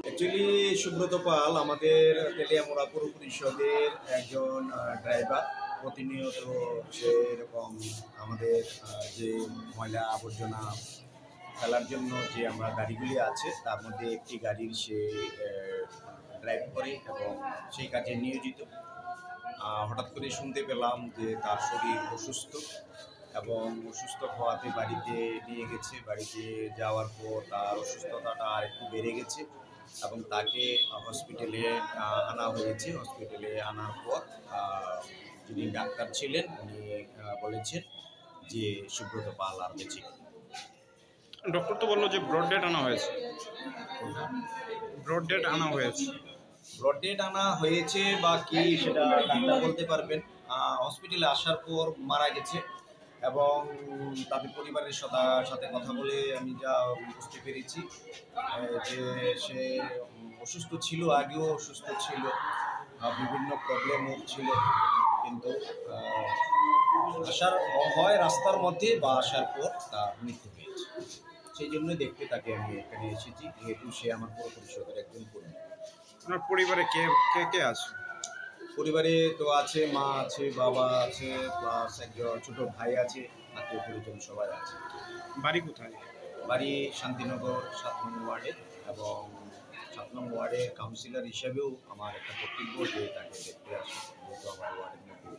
Actually Subrata পাল আমাদের তেলিয়ামুড়া পৌর পরিষদের একজন ড্রাইভার। প্রতিনিয়ত সে এরকম আমাদের যে ময়লা আবর্জনা ফেলার জন্য যে আমরা গাড়িগুলি আছে তার মধ্যে একটি গাড়ির সে ড্রাইভ করে এবং সেই কাজে নিয়োজিত। হঠাৎ করে শুনতে পেলাম যে তার শরীর অসুস্থ এবং অসুস্থ হওয়াতে বাড়িতে নিয়ে গেছে। বাড়িতে যাওয়ার পর তার অসুস্থতাটা আর একটু বেড়ে গেছে এবং তাকে হসপিটালে আনা হয়েছে। হসপিটালে আনার পর যিনি ডাক্তার ছিলেন উনি বলেছেন যে সুব্রত পাল আর বেঁচে। ডক্টর তো বললো যে ব্রড ডেট আনা হয়েছে। ব্রড ডেট আনা হয়েছে, ব্রড ডেট আনা হয়েছে বা কি সেটা ডাক্তার বলতে পারবেন। হসপিটালে আসার পর মারা গেছে এবং তাদের পরিবারের সাথে কথা বলে আমি যা বুঝতে পেরেছি যে সে অসুস্থ ছিল, আগেও অসুস্থ ছিল, বিভিন্ন প্রবলেমও ছিল, কিন্তু আসার হয় রাস্তার মধ্যে বা আসার পর তার মৃত্যু হয়েছে। সেই জন্য দেখতে তাকে আমি এখানে এসেছি, যেহেতু সে আমার পৌর পরিষদের একজন কর্মী। আপনার পরিবারে কে কে কে আছে? পরিবারে তো আছে, মা আছে, বাবা আছে, প্লাস একজন ছোট ভাই আছে, আত্মীয় পরিজন সবাই আছে। বাড়ি কোথায়? বাড়ি শান্তিনগর 7 নং ওয়ার্ডে, এবং 7 নং ওয়ার্ডের কাউন্সিলর হিসেবেও আমার একটা কর্তব্য যে তাকে দেখতে আসে, যেহেতু আমার ওয়ার্ডের মধ্যে।